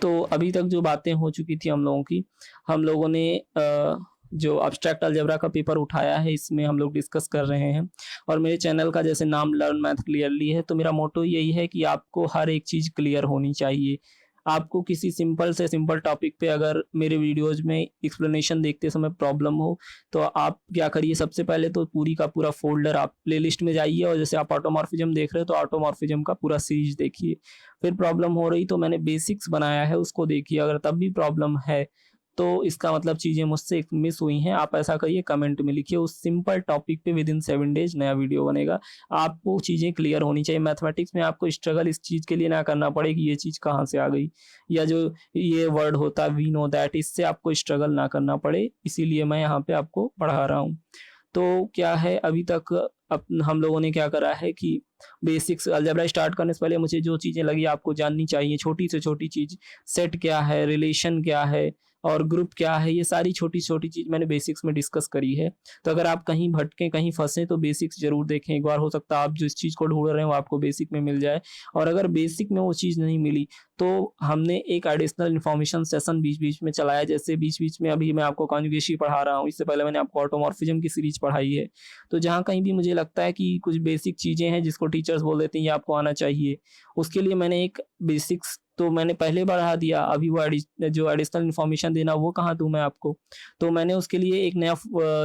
तो अभी तक जो बातें हो चुकी थी हम लोगों की, हम लोगों ने जो एब्स्ट्रैक्ट अलजेब्रा का पेपर उठाया है, इसमें हम लोग डिस्कस कर रहे हैं। और मेरे चैनल का जैसे नाम लर्न मैथ क्लियरली है, तो मेरा मोटो यही है कि आपको हर एक चीज़ क्लियर होनी चाहिए। आपको किसी सिंपल से सिंपल टॉपिक पे अगर मेरे वीडियोज़ में एक्सप्लेनेशन देखते समय प्रॉब्लम हो, तो आप क्या करिए, सबसे पहले तो पूरी का पूरा फ़ोल्डर आप प्लेलिस्ट में जाइए और जैसे आप ऑटोमॉर्फिज़म देख रहे हो, तो ऑटोमॉर्फिज़म का पूरा सीरीज़ देखिए। फिर प्रॉब्लम हो रही तो मैंने बेसिक्स बनाया है, उसको देखिए। अगर तब भी प्रॉब्लम है, तो इसका मतलब चीज़ें मुझसे मिस हुई हैं। आप ऐसा करिए, कमेंट में लिखिए, उस सिंपल टॉपिक पे विदिन 7 डेज़ नया वीडियो बनेगा। आपको चीज़ें क्लियर होनी चाहिए। मैथमेटिक्स में आपको स्ट्रगल इस चीज़ के लिए ना करना पड़े कि ये चीज़ कहाँ से आ गई, या जो ये वर्ड होता है वी नो दैट, इससे आपको स्ट्रगल ना करना पड़े, इसीलिए मैं यहाँ पे आपको पढ़ा रहा हूँ। तो क्या है, अभी तक हम लोगों ने क्या करा है कि बेसिक्स अलजेब्रा स्टार्ट करने से पहले मुझे जो चीज़ें लगी आपको जाननी चाहिए, छोटी से छोटी चीज़, सेट क्या है, रिलेशन क्या है और ग्रुप क्या है, ये सारी छोटी-छोटी चीज़ मैंने बेसिक्स में डिस्कस करी है। तो अगर आप कहीं भटके, कहीं फँसे, तो बेसिक्स ज़रूर देखें एक बार। हो सकता है आप जिस चीज़ को ढूँढ रहे हो, वो आपको बेसिक में मिल जाए। और अगर बेसिक में वो चीज़ नहीं मिली, तो हमने एक एडिशनल इन्फॉर्मेशन सेशन बीच-बीच में चलाया। जैसे बीच-बीच में अभी मैं आपको कॉन्जुगेशन पढ़ा रहा हूँ, इससे पहले मैंने आपको ऑटोमॉर्फिज़म की सीरीज़ पढ़ाई है। तो जहाँ कहीं भी मुझे लगता है कि कुछ बेसिक चीज़ें हैं जिसको टीचर्स बोल देते हैं ये आपको आना चाहिए, उसके लिए मैंने एक बेसिक्स तो मैंने पहले बढ़ा दिया, अभी वो जो एडिशनल इन्फॉर्मेशन देना वो कहाँ दूँ मैं आपको? तो मैंने उसके लिए एक नया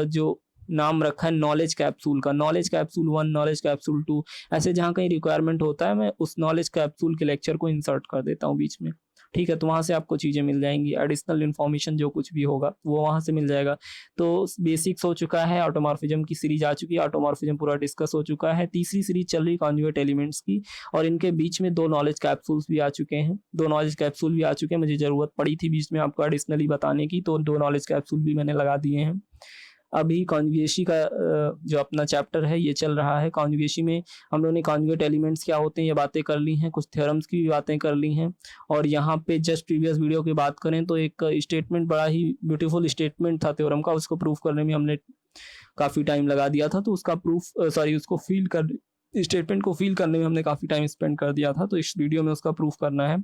जो नाम रखा है नॉलेज कैप्सूल का, नॉलेज कैप्सूल 1, नॉलेज कैप्सूल 2, ऐसे जहाँ कहीं रिक्वायरमेंट होता है, मैं उस नॉलेज कैप्सूल के लेक्चर को इंसर्ट कर देता हूँ बीच में। ठीक है? तो वहाँ से आपको चीज़ें मिल जाएँगी, एडिशनल इन्फॉर्मेशन जो कुछ भी होगा, वो वहाँ से मिल जाएगा। तो बेसिक्स हो चुका है, ऑटोमॉर्फिज़म की सीरीज़ आ चुकी है, ऑटोमॉर्फिज़म पूरा डिस्कस हो चुका है, तीसरी सीरीज़ चल रही है कॉन्जुगेट एलिमेंट्स की, और इनके बीच में 2 नॉलेज कैप्सूल्स भी आ चुके हैं। 2 नॉलेज कैप्सूल भी आ चुके हैं, मुझे ज़रूरत पड़ी थी बीच में आपको एडिशनली बताने की, तो 2 नॉलेज कैप्सूल भी मैंने लगा दिए हैं। अभी कॉन्जुगेसी का जो अपना चैप्टर है ये चल रहा है। कॉन्जुगेसी में हम लोगों ने कॉन्जुगेट एलिमेंट्स क्या होते हैं ये बातें कर ली हैं, कुछ थ्योरम्स की भी बातें कर ली हैं। और यहाँ पे जस्ट प्रीवियस वीडियो की बात करें तो एक स्टेटमेंट, बड़ा ही ब्यूटीफुल स्टेटमेंट था थ्योरम का, उसको प्रूफ करने में हमने काफ़ी टाइम लगा दिया था। तो उसका उसको फ़ील कर स्टेटमेंट को फ़ील करने में हमने काफ़ी टाइम स्पेंड कर दिया था, तो इस वीडियो में उसका प्रूफ करना है।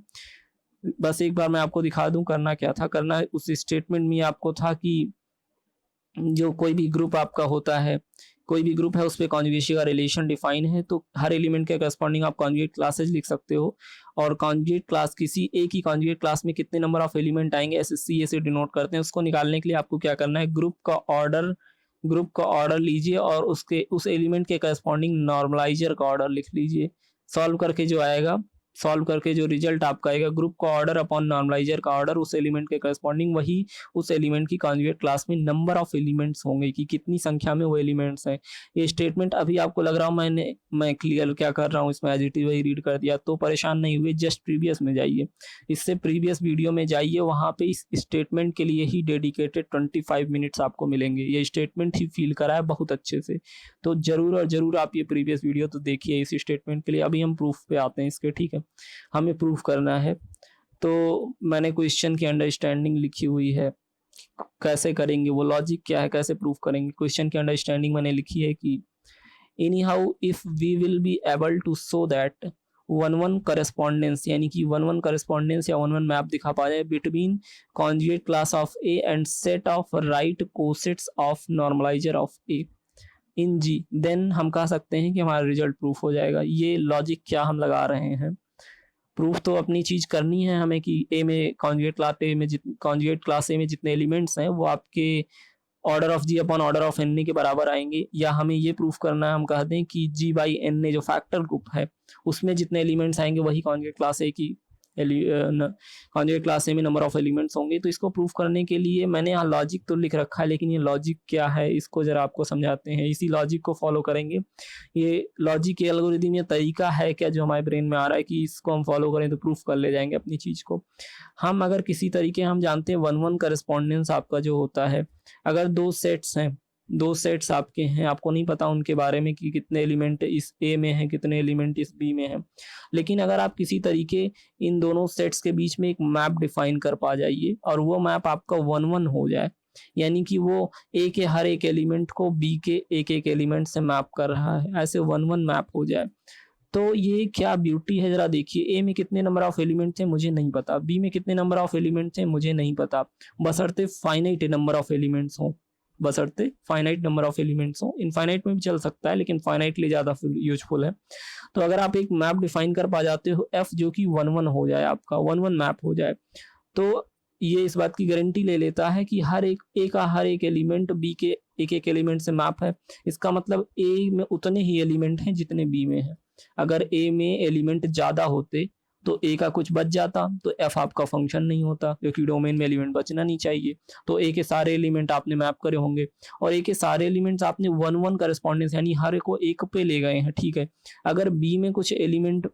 बस एक बार मैं आपको दिखा दूँ करना क्या था। करना उस स्टेटमेंट में आपको था कि जो कोई भी ग्रुप आपका होता है, कोई भी ग्रुप है, उसपे कॉन्जुगेसी का रिलेशन डिफाइन है, तो हर एलिमेंट के करस्पॉन्डिंग आप कॉन्जुगेट क्लासेस लिख सकते हो। और कॉन्जुगेट क्लास, किसी एक ही कॉन्जुगेट क्लास में कितने नंबर ऑफ एलिमेंट आएँगे, एसएससी से डिनोट करते हैं। उसको निकालने के लिए आपको क्या करना है, ग्रुप का ऑर्डर लीजिए और उसके उस एलिमेंट के करस्पॉन्डिंग नॉर्मलाइज़र का ऑर्डर लिख लीजिए। सॉल्व करके जो आएगा, सॉल्व करके जो रिजल्ट आपका आएगा, ग्रुप का ऑर्डर अपॉन नॉर्मलाइज़र का ऑर्डर, उस एलिमेंट के करस्पॉन्डिंग वही उस एलिमेंट की कॉन्जुगेट क्लास में नंबर ऑफ एलिमेंट्स होंगे कि कितनी संख्या में वो एलिमेंट्स हैं। ये स्टेटमेंट अभी आपको लग रहा हो मैं क्लियर क्या कर रहा हूँ इसमें, एज़ इट इज़ वही रीड कर दिया, तो परेशान नहीं हुए, जस्ट प्रीवियस में जाइए। इससे प्रीवियस वीडियो में जाइए, वहाँ पे इस स्टेटमेंट के लिए ही डेडिकेटेड 25 मिनट्स आपको मिलेंगे। ये स्टेटमेंट ही फ़ील करा है बहुत अच्छे से। तो ज़रूर और ज़रूर आप ये प्रीवियस वीडियो तो देखिए इस स्टेटमेंट के लिए। अभी हम प्रूफ पे आते हैं इसके, ठीक है? हमें प्रूफ करना है। तो मैंने क्वेश्चन की अंडरस्टैंडिंग लिखी हुई है। कैसे करेंगे, वो लॉजिक क्या है, कैसे प्रूफ करेंगे? क्वेश्चन की अंडरस्टैंडिंग मैंने लिखी है कि anyhow if we will be able to show that 1-1 correspondence, यानी कि 1-1 कॉरेस्पॉन्डेंस या 1-1 मैप दिखा पा जाए between conjugate class of A and set of right cosets of normalizer of A in G, then हम कह सकते हैं कि हमारा रिजल्ट प्रूफ हो जाएगा। ये लॉजिक क्या हम लगा रहे हैं? प्रूफ तो अपनी चीज़ करनी है हमें कि ए में कॉन्जुगेट क्लास ए में जितने एलिमेंट्स हैं वो आपके order of G upon order of N A के बराबर आएँगे, या हमें ये प्रूफ करना है, हम कह दें कि जी बाई एन ए जो फैक्टर ग्रुप है, उसमें जितने एलिमेंट्स आएँगे वही कॉन्जुगेट क्लास ए की कॉन्जुगेट क्लास ए में नंबर ऑफ एलिमेंट्स होंगे। तो इसको प्रूफ करने के लिए मैंने यहाँ लॉजिक तो लिख रखा है, लेकिन ये लॉजिक क्या है इसको ज़रा आपको समझाते हैं। इसी लॉजिक को फॉलो करेंगे। ये लॉजिक, ये एल्गोरिदम, ये तरीका है क्या जो हमारे ब्रेन में आ रहा है कि इसको हम फॉलो करें तो प्रूफ कर ले जाएँगे अपनी चीज़ को। हम अगर किसी तरीके, हम जानते हैं 1-1 कॉरेस्पॉन्डेंस आपका जो होता है, अगर 2 सेट्स हैं, 2 सेट्स आपके हैं, आपको नहीं पता उनके बारे में कि कितने एलिमेंट इस ए में हैं, कितने एलिमेंट इस बी में हैं। लेकिन अगर आप किसी तरीके इन दोनों सेट्स के बीच में एक मैप डिफाइन कर पा जाइए और वो मैप आपका 1-1 हो जाए, यानी कि वो ए के हर एक एलिमेंट को बी के एक-एक एलिमेंट से मैप कर रहा है, ऐसे 1-1 मैप हो जाए, तो ये क्या ब्यूटी है ज़रा देखिए, ए में कितने नंबर ऑफ एलिमेंट थे मुझे नहीं पता, बी में कितने नंबर ऑफ एलिमेंट थे मुझे नहीं पता, बशर्ते फाइनाइट नंबर ऑफ एलिमेंट्स हों, बशर्ते फाइनाइट नंबर ऑफ एलिमेंट्स हों। इनफाइनाइट में भी चल सकता है लेकिन फाइनाइटली ज़्यादा यूजफुल है। तो अगर आप एक मैप डिफाइन कर पा जाते हो एफ जो कि 1-1 हो जाए, आपका 1-1 मैप हो जाए, तो ये इस बात की गारंटी ले लेता है कि हर एक ए का हर एक एलिमेंट बी के एक एक एलिमेंट से मैप है। इसका मतलब ए में उतने ही एलिमेंट हैं जितने बी में है। अगर ए में एलिमेंट ज़्यादा होते तो ए का कुछ बच जाता तो एफ आपका फंक्शन नहीं होता, क्योंकि डोमेन में एलिमेंट बचना नहीं चाहिए। तो ए के सारे एलिमेंट आपने मैप करे होंगे और ए के सारे एलिमेंट्स आपने 1-1 करेस्पॉन्डेंस यानी हर एक को एक पे ले गए हैं, ठीक है। अगर बी में कुछ एलिमेंट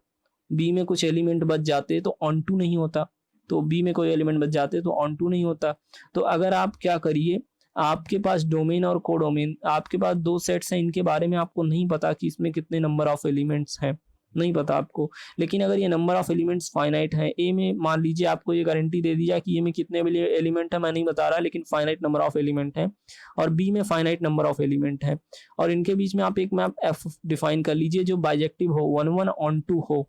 बच जाते तो ऑन टू नहीं होता, तो बी में कोई एलिमेंट बच जाते तो ऑन टू नहीं होता। तो अगर आप क्या करिए, आपके पास डोमेन और कोडोमेन, आपके पास 2 सेट्स हैं, इनके बारे में आपको नहीं पता कि इसमें कितने नंबर ऑफ एलिमेंट्स हैं, नहीं पता आपको। लेकिन अगर ये नंबर ऑफ एलिमेंट्स फाइनाइट है, ए में मान लीजिए आपको ये गारंटी दे दी जाए कि ए में कितने एलिमेंट है मैं नहीं बता रहा, लेकिन फाइनाइट नंबर ऑफ एलिमेंट है, और बी में फाइनाइट नंबर ऑफ एलिमेंट है, और इनके बीच में आप एक मैप एफ डिफाइन कर लीजिए जो बाइजेक्टिव हो, 1-1 ऑन टू हो,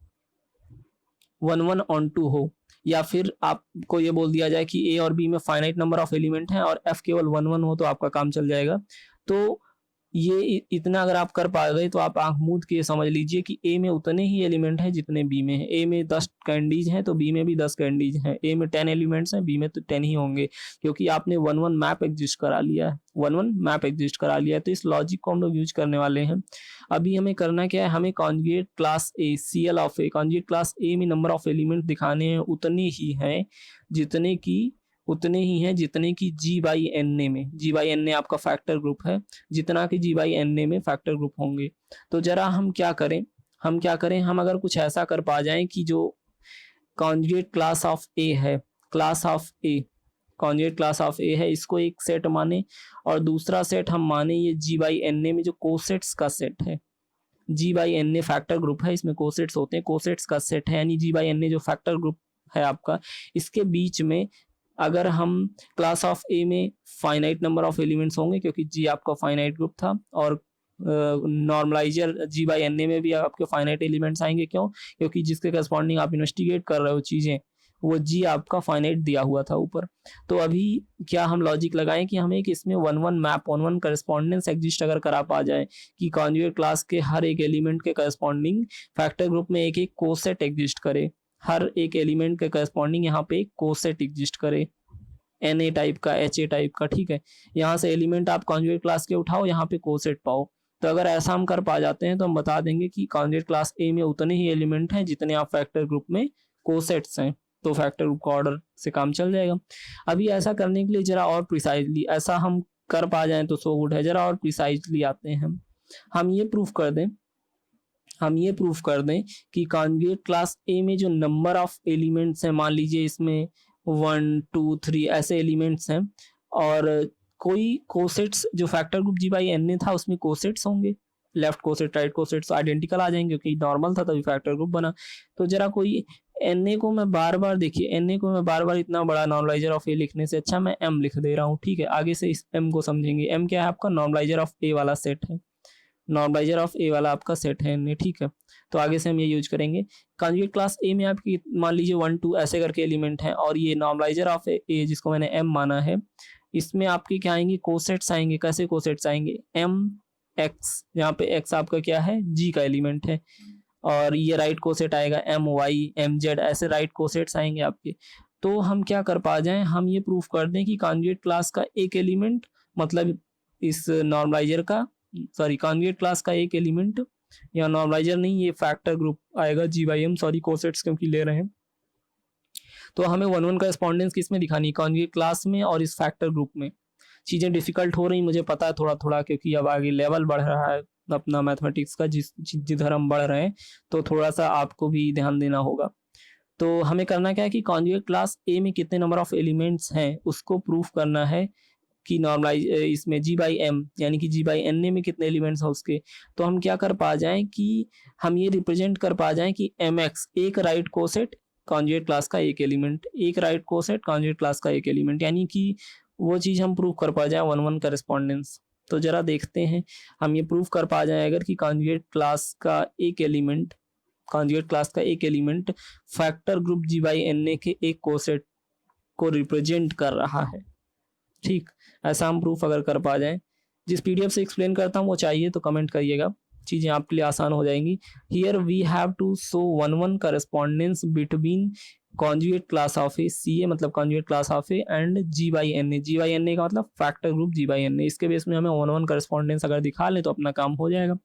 1-1 ऑन टू हो, या फिर आपको ये बोल दिया जाए कि ए और बी में फाइनाइट नंबर ऑफ एलिमेंट हैं और एफ केवल 1-1 हो तो आपका काम चल जाएगा। तो ये इतना अगर आप कर पा गए तो आप आंख मूंद के समझ लीजिए कि ए में उतने ही एलिमेंट हैं जितने बी में है। ए में 10 कैंडीज हैं तो बी में भी 10 कैंडीज हैं। ए में 10 एलिमेंट्स हैं, बी में तो 10 ही होंगे, क्योंकि आपने 1-1 मैप एग्जिस्ट करा लिया है, 1-1 मैप एग्जिस्ट करा लिया है। तो इस लॉजिक को हम लोग यूज करने वाले हैं। अभी हमें करना क्या है, हमें conjugate class A, CL of A, conjugate class A में नंबर ऑफ एलिमेंट दिखाने हैं उतने ही हैं जितने की जी बाई एन ए में, जी बाई एन ए आपका फैक्टर ग्रुप है, जितना कि जी बाई एन ए में फैक्टर ग्रुप होंगे। तो जरा हम क्या करें, हम अगर कुछ ऐसा कर पा जाएं कि जो कॉन्जुगेट क्लास ऑफ ए है, कॉन्जुगेट क्लास ऑफ ए है, इसको एक सेट माने, और दूसरा सेट हम माने ये जी बाई एन ए में जो कोसेट्स का सेट है, G by N A factor group है, इसमें कोसेट्स होते हैं, कोसेट्स का सेट है, यानी जी बाई एन ए जो फैक्टर ग्रुप है आपका, इसके बीच में अगर हम क्लास ऑफ ए में फाइनाइट नंबर ऑफ एलिमेंट्स होंगे, क्योंकि जी आपका फाइनाइट ग्रुप था, और normalizer G by N A में भी आपके फाइनाइट एलिमेंट्स आएंगे। क्यों? क्योंकि जिसके करस्पॉन्डिंग आप इन्वेस्टिगेट कर रहे हो चीज़ें, वो जी आपका फाइनाइट दिया हुआ था ऊपर। तो अभी क्या हम लॉजिक लगाएं कि हमें एक इसमें 1-1 मैप, 1-1 करस्पॉन्डेंस एग्जिस्ट अगर करा पा जाए कि कॉन्जुगेट क्लास के हर एक एलिमेंट के करस्पॉन्डिंग फैक्टर ग्रुप में एक एक कोसेट एग्जिस्ट करे, हर एक एलिमेंट के करस्पॉन्डिंग यहाँ पे एक कोसेट एग्जिस्ट करे, NA टाइप का, HA टाइप का, ठीक है। यहाँ से एलिमेंट आप कॉन्जुगेट क्लास के उठाओ, यहाँ पे कोसेट पाओ। तो अगर ऐसा हम कर पा जाते हैं तो हम बता देंगे कि कॉन्जुगेट क्लास ए में उतने ही एलिमेंट हैं जितने आप फैक्टर ग्रुप में कोसेट्स हैं, तो फैक्टर ग्रुप का ऑर्डर से काम चल जाएगा। अभी ऐसा करने के लिए जरा और प्रिसाइजली ऐसा हम कर पा जाएं तो सो गुड है। जरा और प्रिसाइजली आते हैं हम ये प्रूफ कर दें कि कॉन्जुगेट क्लास ए में जो नंबर ऑफ एलिमेंट्स हैं, मान लीजिए इसमें 1, 2, 3 ऐसे एलिमेंट्स हैं, और कोई कोसेट्स जो factor group G by N A था उसमें कोसेट्स होंगे, left coset right cosets identical आ जाएंगे क्योंकि नॉर्मल था तभी फैक्टर ग्रुप बना। तो जरा कोई एन ए को मैं बार बार इतना बड़ा नॉर्मलाइजर ऑफ ए लिखने से अच्छा मैं एम लिख दे रहा हूँ, ठीक है। आगे से इस एम को समझेंगे। एम क्या है? आपका नॉर्मलाइजर ऑफ ए वाला सेट है, नॉर्मलाइजर ऑफ ए वाला आपका सेट है एन ए, ठीक है। तो आगे से हम ये यूज करेंगे। कॉन्जुगेट क्लास ए में आपकी मान लीजिए 1, 2 ऐसे करके एलिमेंट हैं, और ये नॉर्मलाइजर ऑफ ए जिसको मैंने एम माना है, इसमें आपके क्या आएंगे? कोसेट्स आएंगे। कैसे कोसेट्स आएंगे? एम एक्स, यहाँ पे एक्स आपका क्या है? जी का एलिमेंट है, और ये राइट कोसेट आएगा एम वाई, एम जेड, ऐसे राइट कोसेट्स आएंगे आपके। तो हम क्या कर पा जाएं, हम ये प्रूफ कर दें कि कॉन्जुगेट क्लास का एक एलिमेंट, मतलब इस नॉर्मलाइजर का, सॉरी कॉन्जुगेट क्लास का एक एलिमेंट, या नॉर्मलाइजर नहीं, ये फैक्टर ग्रुप आएगा जी बाई एम, सॉरी कोसेट्स क्योंकि ले रहे हैं। तो हमें 1-1 करस्पॉन्डेंस किसमें दिखानी? कॉन्जुगेट क्लास में और इस फैक्टर ग्रुप में। चीज़ें डिफिकल्ट हो रही मुझे पता है थोड़ा थोड़ा, क्योंकि अब आगे लेवल बढ़ रहा है अपना मैथमेटिक्स का, जिधर हम बढ़ रहे हैं, तो थोड़ा सा आपको भी ध्यान देना होगा। तो हमें करना क्या है कि कॉन्जुगेट क्लास ए में कितने नंबर ऑफ एलिमेंट्स हैं उसको प्रूफ करना है कि नॉर्मलाइज इसमें जी बाई एम यानी कि जी बाई एन ए में कितने एलिमेंट्स हैं उसके। तो हम क्या कर पा जाएं कि हम ये रिप्रेजेंट कर पा जाएं कि एम एक्स एक राइट कोसेट कॉन्जुगेट क्लास का एक एलिमेंट, एक राइट कोसेट कॉन्जुगेट क्लास का एक एलिमेंट, यानी कि वो चीज़ हम प्रूफ कर पा जाए 1-1 करस्पॉन्डेंस। तो जरा देखते हैं हम ये प्रूफ कर पा जाए अगर कि कॉन्जुगेट क्लास का एक एलिमेंट कॉन्जुगेट क्लास का एक element factor group G by N A के एक कोसेट को रिप्रेजेंट कर रहा है। ठीक, ऐसा हम प्रूफ अगर कर पा जाए, जिस पीडीएफ से एक्सप्लेन करता हूँ वो चाहिए तो कमेंट करिएगा, चीजें आपके लिए आसान हो जाएंगी। Here we have to show one one correspondence between conjugate class of A, C A मतलब conjugate class of A, and G by N A, G by N A का मतलब factor group G by N A. इसके base में हमें one one correspondence अगर दिखा लें तो अपना काम हो जाएगा।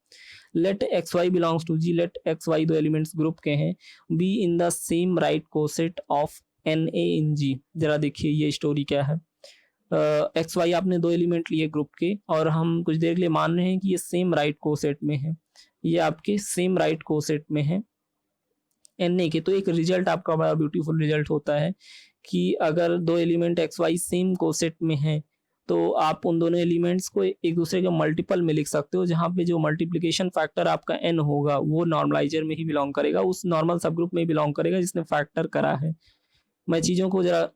Let X Y belongs to G, let X Y दो एलिमेंट्स ग्रुप के हैं, be in the same right coset of N A in G. जरा देखिए ये स्टोरी क्या है। एक्स वाई आपने दो एलिमेंट लिए ग्रुप के और हम कुछ देर के लिए मान रहे हैं कि ये सेम राइट कोसेट में है, ये आपके सेम राइट कोसेट में है एन ए के। तो एक रिजल्ट आपका बड़ा ब्यूटीफुल रिजल्ट होता है कि अगर दो element X Y same coset में है तो आप उन दोनों एलिमेंट्स को एक दूसरे के मल्टीपल में लिख सकते हो, जहाँ पे जो मल्टीप्लिकेशन फैक्टर आपका एन होगा वो नॉर्मलाइजर में ही बिलोंग करेगा, उस नॉर्मल सब ग्रुप में ही बिलोंग करेगा जिसने फैक्टर करा है। मैं चीज़ों को जरा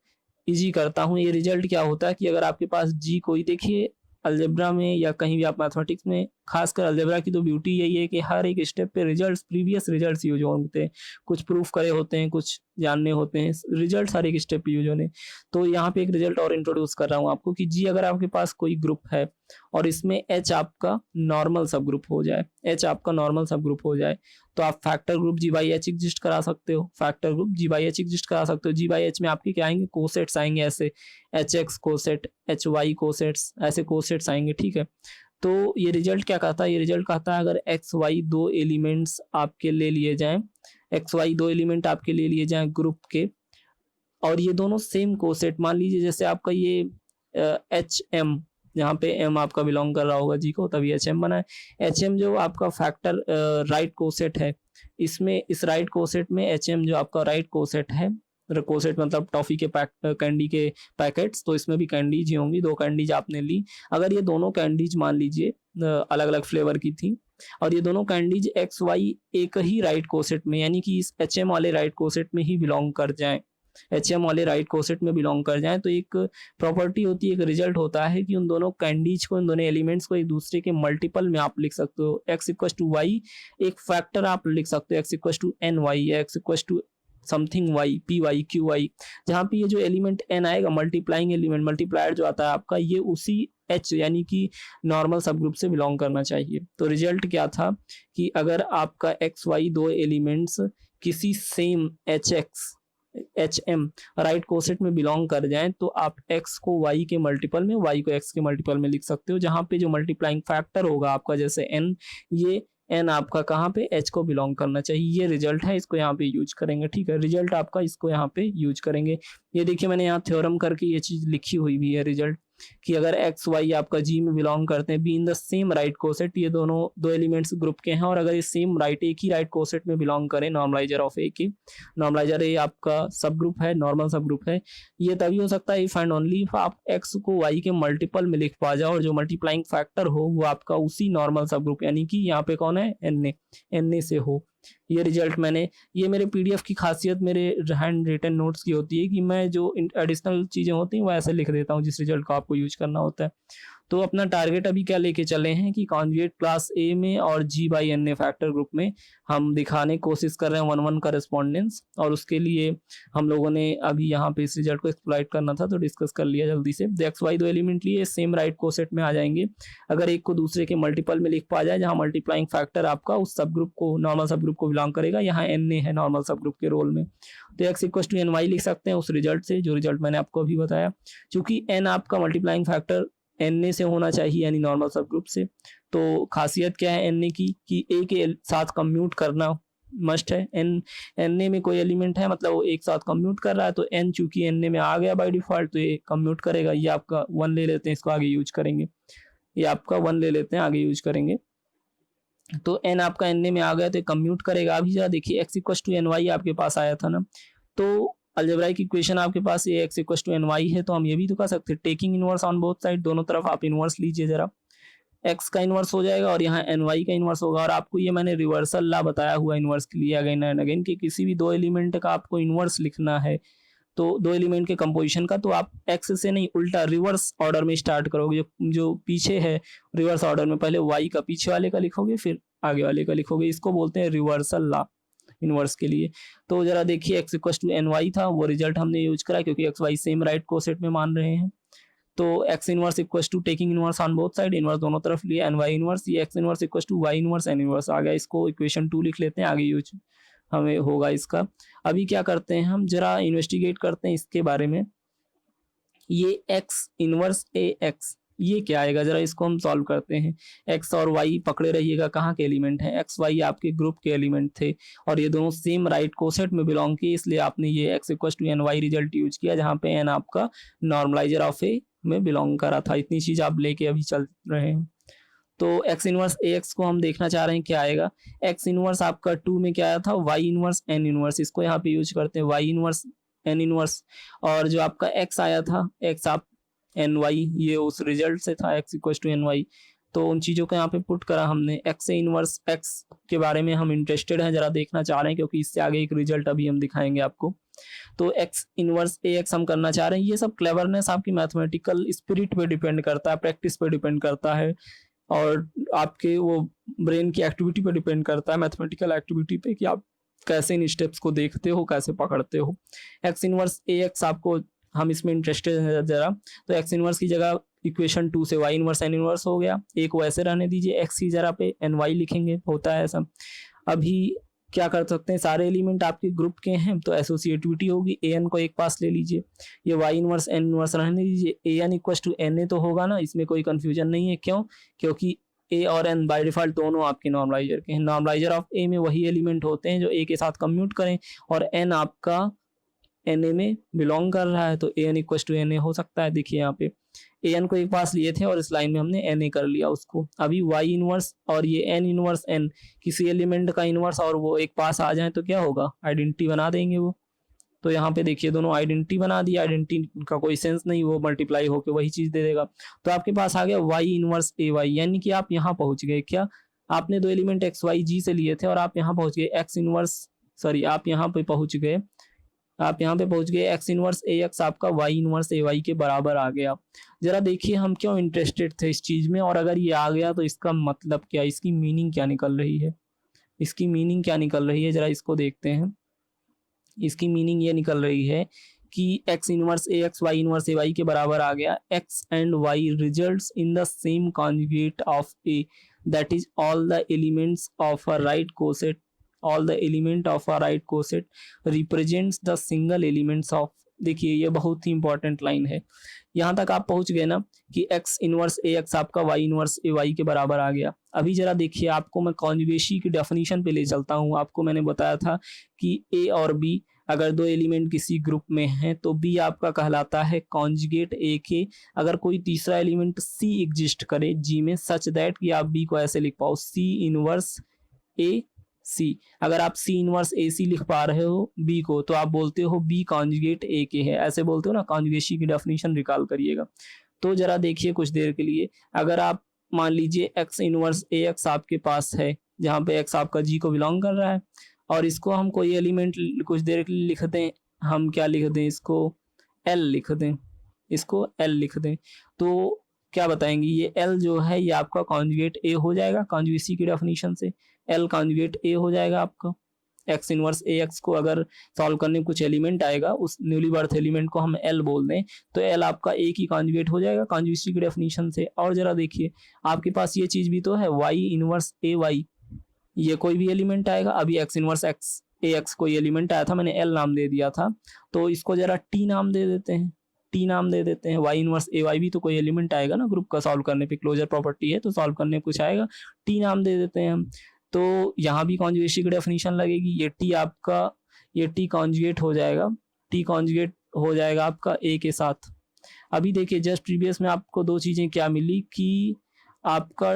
इजी करता हूँ। ये रिजल्ट क्या होता है कि अगर आपके पास जी कोई, देखिए अलजेब्रा में या कहीं भी आप मैथमेटिक्स में, खासकर अलजेब्रा की तो ब्यूटी यही है कि हर एक स्टेप पे रिजल्ट्स, प्रीवियस रिजल्ट्स यूज होते हैं, कुछ प्रूफ करे होते हैं, कुछ जानने होते हैं, रिजल्ट्स हर एक स्टेप पे यूज होने। तो यहाँ पे एक रिजल्ट और इंट्रोड्यूस कर रहा हूँ आपको कि जी अगर आपके पास कोई ग्रुप है और इसमें एच आपका नॉर्मल सब ग्रुप हो जाए, एच आपका नॉर्मल सब ग्रुप हो जाए, तो आप factor group G by H exist करा सकते हो, factor group G by H exist करा सकते हो। जी बाई एच में आपके क्या आएंगे, कोसेट्स आएंगे, ऐसे H X coset, H Y cosets, ऐसे कोसेट्स आएंगे। ठीक है, तो ये रिजल्ट क्या कहता है, ये रिजल्ट कहता है अगर एक्स वाई दो एलिमेंट्स आपके ले लिए जाएं, एक्स वाई दो एलिमेंट आपके ले लिए जाएं ग्रुप के, और ये दोनों सेम कोसेट, मान लीजिए जैसे आपका ये एच एम, जहाँ पे एम आपका बिलोंग कर रहा होगा जी को, तभी एच एम बना है। एच एम जो आपका फैक्टर राइट कोसेट है, इसमें इस राइट कोसेट में एच एम जो आपका राइट कोसेट है, कोसेट मतलब टॉफी के कैंडी के पैकेट्स, तो इसमें भी कैंडीज ही होंगी, दो कैंडीज आपने ली। अगर ये दोनों कैंडीज मान लीजिए अलग अलग फ्लेवर की थी और ये दोनों कैंडीज एक्स वाई एक ही राइट कोसेट में, यानी कि इस एच एम वाले राइट कोसेट में ही बिलोंग कर जाएं, एच एम वाले राइट कोसेट में बिलोंग कर जाएं, तो एक प्रॉपर्टी होती है, एक रिजल्ट होता है कि उन दोनों कैंडीज को, उन दोनों एलिमेंट्स को एक दूसरे के मल्टीपल में आप लिख सकते हो। एक्स इक्वल टू वाई एक फैक्टर आप लिख सकते हो, X equal to N Y, X equal to something Y, P Y, Q Y, जहाँ पे ये जो एलिमेंट एन आएगा, मल्टीप्लाइंग एलिमेंट, मल्टीप्लायर जो आता है आपका, ये उसी एच यानी कि नॉर्मल सब ग्रुप से बिलोंग करना चाहिए। तो रिजल्ट क्या था कि अगर आपका एक्स वाई दो एलिमेंट्स किसी same H X, H M right coset में बिलोंग कर जाएं, तो आप x को y के मल्टीपल में, y को x के मल्टीपल में लिख सकते हो, जहां पे जो मल्टीप्लाइंग फैक्टर होगा आपका जैसे n, ये n आपका कहाँ पे h को बिलोंग करना चाहिए। ये रिजल्ट है, इसको यहाँ पे यूज करेंगे। ठीक है, रिजल्ट आपका इसको यहाँ पे यूज करेंगे। ये देखिए मैंने यहाँ थ्योरम करके ये चीज लिखी हुई भी है रिजल्ट, कि अगर एक्स वाई आपका जी में बिलोंग करते हैं, be in the same right coset, ये दोनों दो एलिमेंट्स ग्रुप के हैं, और अगर ये सेम राइट, एक ही राइट कोसेट में बिलोंग करें, नॉर्मलाइजर ऑफ ए की, नॉर्मलाइजर ए आपका सब ग्रुप है, नॉर्मल सब ग्रुप है, ये तभी हो सकता है इफ एंड ओनली इफ आप एक्स को वाई के मल्टीपल में लिख पा जाओ और जो मल्टीप्लाइंग फैक्टर हो वो आपका उसी नॉर्मल सब ग्रुप, यानी कि यहाँ पे कौन है, एन ए से हो। ये रिजल्ट मैंने, ये मेरे पीडीएफ की खासियत मेरे हैंड रिटन नोट्स की होती है कि मैं जो एडिशनल चीज़ें होती हैं वो ऐसे लिख देता हूँ जिस रिजल्ट को आपको यूज करना होता है। तो अपना टारगेट अभी क्या लेके चले हैं कि कॉन्जुगेट क्लास ए में और G by N A factor group में हम दिखाने की कोशिश कर रहे हैं वन वन करस्पॉन्डेंस, और उसके लिए हम लोगों ने अभी यहाँ पे इस रिजल्ट को एक्सप्लॉइट करना था तो डिस्कस कर लिया जल्दी से। एक्स वाई दो एलिमेंट लिए सेम राइट कोसेट में आ जाएंगे, अगर एक को दूसरे के मल्टीपल में लिख पा जाए, जहाँ मल्टीप्लाइंग फैक्टर आपका उस सब ग्रुप को, नॉर्मल सब ग्रुप को बिलोंग करेगा, यहाँ एन ए है नॉर्मल सब ग्रुप के रोल में, तो X equal to N Y लिख सकते हैं उस रिजल्ट से, जो रिजल्ट मैंने आपको अभी बताया। चूंकि एन आपका मल्टीप्लाइंग फैक्टर एन ए से होना चाहिए, यानी नॉर्मल सब ग्रुप से, तो खासियत क्या है एन ए की कि ए के साथ कम्यूट करना मस्ट है। एन ए में कोई एलिमेंट है मतलब वो एक साथ कम्यूट कर रहा है, तो एन चूंकि एन ए में आ गया बाय डिफॉल्ट तो ये कम्यूट करेगा। ये आपका वन ले लेते हैं, इसको आगे यूज करेंगे, ये आपका वन ले लेते हैं, आगे यूज करेंगे। तो एन आपका एन ए में आ गया तो कम्यूट करेगा। अभी जरा देखिए X equal to N Y आपके पास आया था ना, तो अलजेब्राइक इक्वेशन आपके पास ये X equal to N Y है, तो हम ये भी तो कर सकते हैं taking inverse on both side, दोनों तरफ आप इनवर्स लीजिए जरा, एक्स का इनवर्स हो जाएगा और यहाँ एन वाई का इनवर्स होगा। और आपको ये मैंने रिवर्सल ला बताया हुआ इनवर्स के लिए अगेन एंड अगेन, कि किसी भी दो एलिमेंट का आपको इनवर्स लिखना है, तो दो एलिमेंट के कंपोजिशन का, तो आप एक्स से नहीं उल्टा रिवर्स ऑर्डर में स्टार्ट करोगे, जो पीछे है रिवर्स ऑर्डर में, पहले वाई का पीछे वाले का लिखोगे फिर आगे वाले का लिखोगे, इसको बोलते हैं रिवर्सल ला। इनवर्स के लिए। तो जरा देखिए x equal to N Y था, वो रिजल्ट हमने यूज करा क्योंकि X Y same right coset में मान रहे हैं। तो x inverse equal to taking inverse on both side, inverse दोनों तरफ लिए, एन वाई इनवर्स, ये x inverse equal to Y inverse N inverse आ गया। इसको इक्वेशन 2 लिख लेते हैं, आगे यूज हमें होगा इसका। अभी क्या करते हैं हम, जरा इन्वेस्टिगेट करते हैं इसके बारे में। ये x इनवर्स ए एक्स ये क्या आएगा, जरा इसको हम सॉल्व करते हैं। x और y पकड़े रहिएगा, कहाँ के एलिमेंट हैं, x y आपके ग्रुप के एलिमेंट थे और ये दोनों सेम राइट कोसेट में बिलोंग किए, इसलिए आपने ये x equal to N Y result use किया, जहाँ पे n आपका नॉर्मलाइजर ऑफ ए में बिलोंग करा था। इतनी चीज आप लेके अभी चल रहे हैं। तो x इनवर्स ए एक्स को हम देखना चाह रहे हैं क्या आएगा। x इनवर्स आपका 2 में क्या आया था, y इनवर्स n इनवर्स, इसको यहाँ पे यूज करते हैं, y इनवर्स n इनवर्स, और जो आपका x आया था, x आप एन वाई, ये उस रिजल्ट से था x equal to N Y. तो उन चीज़ों को यहाँ पे पुट करा हमने। x से इनवर्स x के बारे में हम इंटरेस्टेड हैं, जरा देखना चाह रहे हैं क्योंकि इससे आगे एक रिजल्ट अभी हम दिखाएंगे आपको। तो x इनवर्स ए एक्स हम करना चाह रहे हैं। ये सब क्लेवरनेस आपकी मैथमेटिकल स्पिरिट पे डिपेंड करता है, प्रैक्टिस पे डिपेंड करता है और आपके वो ब्रेन की एक्टिविटी पे डिपेंड करता है, मैथमेटिकल एक्टिविटी पे, कि आप कैसे इन स्टेप्स को देखते हो, कैसे पकड़ते हो। x इनवर्स ए एक्स आपको हम इसमें इंटरेस्टेड हैं जरा। तो x इनवर्स की जगह इक्वेशन 2 से y इनवर्स n इनवर्स हो गया, एक वैसे रहने दीजिए, x की जगह पे एन वाई लिखेंगे, होता है ऐसा। अभी क्या कर सकते हैं, सारे एलिमेंट आपके ग्रुप के हैं तो एसोसिएटिविटी होगी, ए एन को एक पास ले लीजिए, ये y इनवर्स n इनवर्स रहने दीजिए, A N equal to N A तो होगा ना, इसमें कोई कंफ्यूजन नहीं है। क्यों, क्योंकि ए और एन बाय डिफॉल्ट दोनों आपके नॉर्मलाइजर के हैं। नॉर्मलाइजर ऑफ ए में वही एलिमेंट होते हैं जो ए के साथ कम्यूट करें, और एन आपका एन ए में बिलोंग कर रहा है, तो A N equal to N A हो सकता है। देखिए यहाँ पे ए एन को एक पास लिए थे और इस लाइन में हमने एन ए कर लिया उसको। अभी वाई इनवर्स और ये एन इनवर्स एन, किसी एलिमेंट का इनवर्स और वो एक पास आ जाए तो क्या होगा, आइडेंटिटी बना देंगे वो। तो यहाँ पे देखिए दोनों आइडेंटिटी बना दिया, आइडेंटिटी का कोई सेंस नहीं, वो मल्टीप्लाई होकर वही चीज दे देगा। तो आपके पास आ गया वाई इनवर्स ए वाई, यानी कि आप यहाँ पहुंच गए। क्या, आपने दो एलिमेंट एक्स वाई जी से लिए थे और आप यहाँ पहुंच गए एक्स इनवर्स, सॉरी आप यहाँ पे पहुंच गए, आप यहाँ पे पहुंच गए एक्स इनवर्स ए एक्स आपका वाई इनवर्स ए वाई के बराबर आ गया। जरा देखिए हम क्यों इंटरेस्टेड थे इस चीज में, और अगर ये आ गया तो इसका मतलब क्या, इसकी मीनिंग क्या निकल रही है, इसकी मीनिंग क्या निकल रही है, जरा इसको देखते हैं। इसकी मीनिंग ये निकल रही है कि X inverse A X Y inverse A Y के बराबर आ गया, X and Y results in the same conjugate of A, that is all the elements of a right coset, all the element of a right coset represents the single elements of। देखिए ये बहुत ही important line है, यहाँ तक आप पहुंच गए ना कि x इनवर्स ए एक्स आपका y इनवर्स ए वाई के बराबर आ गया। अभी जरा देखिए आपको मैं कॉन्जुगेसी की डेफिनेशन पे ले चलता हूँ। आपको मैंने बताया था कि a और b अगर दो एलिमेंट किसी ग्रुप में हैं तो b आपका कहलाता है कॉन्जुगेट a के, अगर कोई तीसरा एलिमेंट c एग्जिस्ट करे g में, सच दैट कि आप b को ऐसे लिख पाओ c इनवर्स a सी। अगर आप सी इनवर्स ए सी लिख पा रहे हो बी को, तो आप बोलते हो बी कॉन्जुगेट ए के है, ऐसे बोलते हो ना। कॉन्जुगेसी की डेफिनेशन रिकॉल करिएगा। तो जरा देखिए कुछ देर के लिए, अगर आप मान लीजिए एक्स इनवर्स ए एक्स आपके पास है, जहाँ पे एक्स आपका जी को बिलोंग कर रहा है, और इसको हम कोई एलिमेंट कुछ देर के लिए लिख दें, हम क्या लिख दें, इसको एल लिख दें, इसको एल लिख दें, तो क्या बताएंगे, ये एल जो है ये आपका कॉन्जुगेट ए हो जाएगा। कॉन्जुगेसी की डेफिनेशन से एल कॉन्जुगेट ए हो जाएगा आपका। एक्स इनवर्स ए एक्स को अगर सॉल्व करने कुछ एलिमेंट आएगा, उस न्यूली बर्थ एलिमेंट को हम एल बोल दें, तो एल आपका ए की कॉन्जुगेट हो जाएगा कॉन्जुगेसी की डेफिनेशन से। और जरा देखिए आपके पास ये चीज भी तो है, वाई इनवर्स ए वाई, ये कोई भी एलिमेंट आएगा। अभी एक्स इनवर्स एक्स ए एक्स कोई एलिमेंट आया था, मैंने एल नाम दे दिया था, तो इसको जरा टी नाम दे देते हैं, टी नाम दे देते हैं। वाई इनवर्स ए वाई भी तो कोई एलिमेंट आएगा ना ग्रुप का, सॉल्व करने पे क्लोजर प्रॉपर्टी है तो सॉल्व करने कुछ आएगा, टी नाम दे देते हैं हम। तो यहाँ भी कॉन्जुगेसी की डेफिनेशन लगेगी, ये टी आपका, ये टी कॉन्जुगेट हो जाएगा, टी कॉन्जुगेट हो जाएगा आपका ए के साथ। अभी देखिए जस्ट प्रीवियस में आपको दो चीजें क्या मिली कि आपका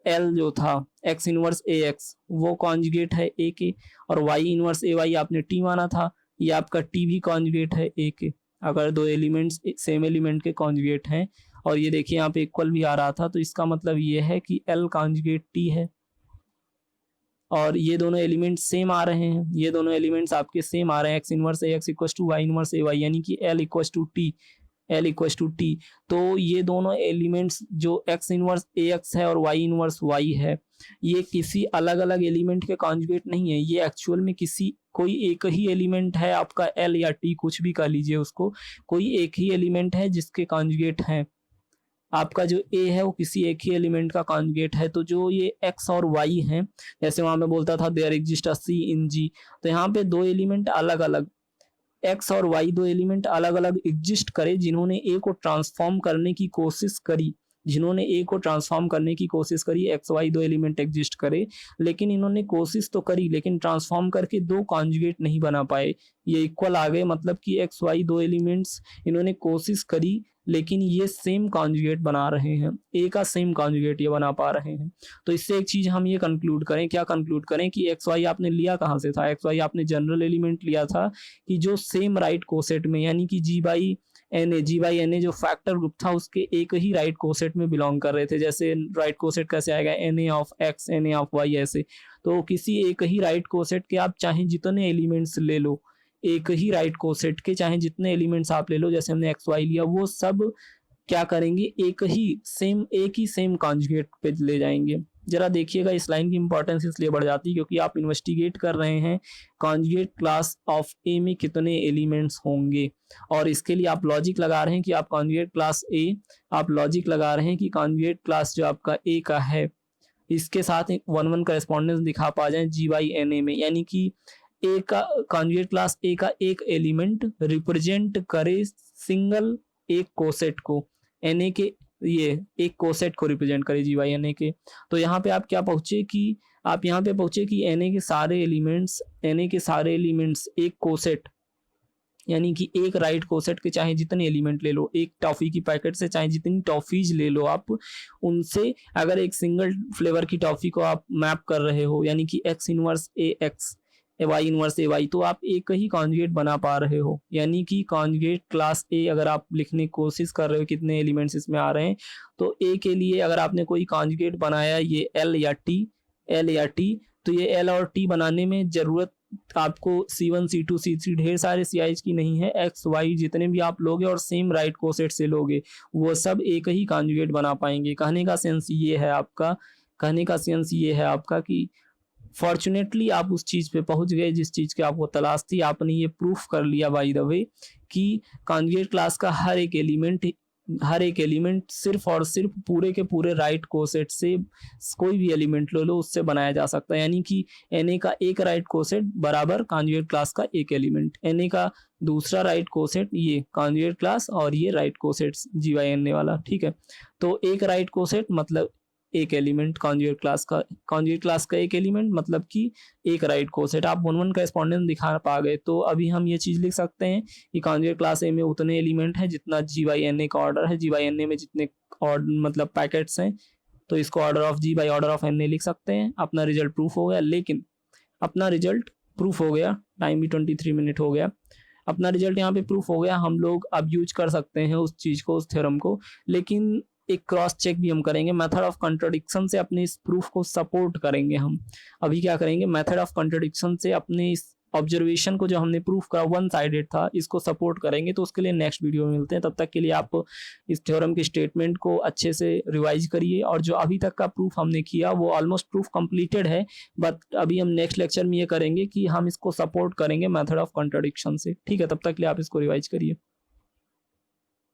एल जो था एक्स इनवर्स ए एक्स वो कॉन्जुगेट है ए के, और वाई इनवर्स ए वाई आपने टी माना था, ये आपका टी भी कॉन्जुगेट है ए के। अगर दो एलिमेंट्स सेम एलिमेंट के कॉन्जुगेट हैं, और ये देखिए यहाँ पे इक्वल भी आ रहा था, तो इसका मतलब ये है कि एल कॉन्जुगेट टी है, और ये दोनों एलिमेंट्स सेम आ रहे हैं, ये दोनों एलिमेंट्स आपके सेम आ रहे हैं, X inverse A X equal to Y inverse A Y, यानी कि L equal to T, L equal to T. तो ये दोनों एलिमेंट्स जो x इनवर्स ax है और y इनवर्स y है, ये किसी अलग अलग एलिमेंट के कॉन्जुगेट नहीं है, ये एक्चुअल में किसी कोई एक ही एलिमेंट है आपका L या T, कुछ भी कह लीजिए उसको, कोई एक ही एलिमेंट है जिसके कॉन्जुगेट हैं। आपका जो A है वो किसी एक ही एलिमेंट का कॉन्जुगेट है। तो जो ये x और y हैं, जैसे वहां मैं बोलता था there exist a C in G, तो यहाँ पे दो एलिमेंट अलग अलग, एक्स और वाई दो एलिमेंट अलग अलग एग्जिस्ट करे, जिन्होंने ए को ट्रांसफॉर्म करने की कोशिश करी, जिन्होंने ए को ट्रांसफॉर्म करने की कोशिश करी, एक्स वाई दो एलिमेंट एग्जिस्ट करे, लेकिन इन्होंने कोशिश तो करी लेकिन ट्रांसफॉर्म करके दो कॉन्जुगेट नहीं बना पाए। ये इक्वल आ गए, मतलब कि एक्स वाई दो एलिमेंट्स इन्होंने कोशिश करी लेकिन ये सेम कॉन्जुगेट बना रहे हैं, ए का सेम कॉन्जुगेट ये बना पा रहे हैं। तो इससे एक चीज हम ये कंक्लूड करें, क्या कंक्लूड करें कि एक्स वाई आपने लिया कहाँ से था, एक्स वाई आपने जनरल एलिमेंट लिया था कि जो सेम राइट कोसेट में, यानी कि जी बाई एन ए जो फैक्टर ग्रुप था उसके एक ही राइट कोसेट में बिलोंग कर रहे थे। जैसे राइट कोसेट कैसे आएगा, N A of X N A of Y, ऐसे। तो किसी एक ही राइट कोसेट के आप चाहे जितने एलिमेंट्स ले लो, एक ही राइट कोसेट के चाहे जितने एलिमेंट्स आप ले लो, जैसे हमने एक्स वाई लिया, वो सब क्या करेंगे, एक ही सेम कॉन्जुगेट पे ले जाएंगे। जरा देखिएगा, इस लाइन की इंपॉर्टेंस इसलिए बढ़ जाती है क्योंकि आप इन्वेस्टिगेट कर रहे हैं कॉन्जुगेट क्लास ऑफ ए में कितने एलिमेंट्स होंगे, और इसके लिए आप लॉजिक लगा रहे हैं कि आप कॉन्जुगेट क्लास ए, आप लॉजिक लगा रहे हैं कि कॉन्जुगेट क्लास जो आपका ए का है इसके साथ एक 1-1 करेस्पॉन्डेंस दिखा पा जाए जी बाई एन ए में, यानी कि ए का कॉन्जुगेट क्लास ए का एक एलिमेंट रिप्रेजेंट करे सिंगल एक कोसेट को, एन ए के ये एक कोसेट को रिप्रेजेंट करे जी बाई एन ए के। तो यहाँ पे आप क्या पहुंचे कि आप यहाँ पे पहुंचे कि एन ए के सारे एलिमेंट्स एक कोसेट, यानी कि एक राइट कोसेट के चाहे जितने एलिमेंट ले लो, एक टॉफी की पैकेट से चाहे जितनी टॉफीज ले लो आप, उनसे अगर एक सिंगल फ्लेवर की टॉफी को आप मैप कर रहे हो, यानी कि X inverse A X Y inverse A Y, तो आप एक ही कॉन्जुगेट बना पा रहे हो। यानी कि कॉन्जुगेट क्लास ए अगर आप लिखने की कोशिश कर रहे हो कितने एलिमेंट्स इसमें आ रहे हैं, तो ए के लिए अगर आपने कोई कॉन्जुगेट बनाया ये एल या टी, तो ये एल और टी बनाने में जरूरत आपको C1 C2 C3 ढेर सारे CIs की नहीं है, एक्स वाई जितने भी आप लोगे और सेम राइट कोसेट से लोगे वो सब एक ही कॉन्जुगेट बना पाएंगे। कहने का सेंस ये है आपका कि फॉर्चुनेटली आप उस चीज पे पहुंच गए जिस चीज की आपको तलाश थी। आपने ये प्रूफ कर लिया बाय द वे कि कॉन्जुगेट क्लास का हर एक एलिमेंट सिर्फ और सिर्फ पूरे के पूरे राइट कोसेट से कोई भी एलिमेंट ले लो उससे बनाया जा सकता है। यानी कि एन ए का एक राइट कोसेट बराबर कॉन्जुगेट क्लास का एक एलिमेंट, एन ए का दूसरा राइट कोसेट ये कॉन्जुगेट क्लास और ये right coset G Y N A वाला, ठीक है। तो एक राइट कोसेट मतलब एक एलिमेंट, कॉन्जुगेट क्लास का एक एलिमेंट मतलब कि एक राइट कोसेट। आप 1-1 करेस्पॉन्डेंस दिखा पा गए। तो अभी हम ये चीज लिख सकते हैं कि कॉन्जुगेट क्लास ए में उतने एलिमेंट हैं जितना जी बाई एन ए का ऑर्डर है, जी बाई एन ए में जितने मतलब पैकेट्स हैं, तो इसको order of G by order of N A लिख सकते हैं। अपना रिजल्ट प्रूफ हो गया, लेकिन अपना रिजल्ट प्रूफ हो गया, टाइम भी 23 मिनट हो गया, अपना रिजल्ट यहाँ पे प्रूफ हो गया। हम लोग अब यूज कर सकते हैं उस चीज को, उस थ्योरम को, लेकिन एक क्रॉस चेक भी हम करेंगे। मेथड ऑफ कॉन्ट्रडिक्शन से अपने इस प्रूफ को सपोर्ट करेंगे हम। अभी क्या करेंगे, मेथड ऑफ कॉन्ट्रडिक्शन से अपने इस ऑब्जर्वेशन को जो हमने प्रूफ करा वन साइडेड था इसको सपोर्ट करेंगे। तो उसके लिए नेक्स्ट वीडियो में मिलते हैं। तब तक के लिए आप इस थ्योरम के स्टेटमेंट को अच्छे से रिवाइज करिए, और जो अभी तक का प्रूफ हमने किया वो ऑलमोस्ट प्रूफ कंप्लीटेड है, बट अभी हम नेक्स्ट लेक्चर में ये करेंगे कि हम इसको सपोर्ट करेंगे मेथड ऑफ कॉन्ट्रडिक्शन से, ठीक है। तब तक के लिए आप इसको रिवाइज करिए।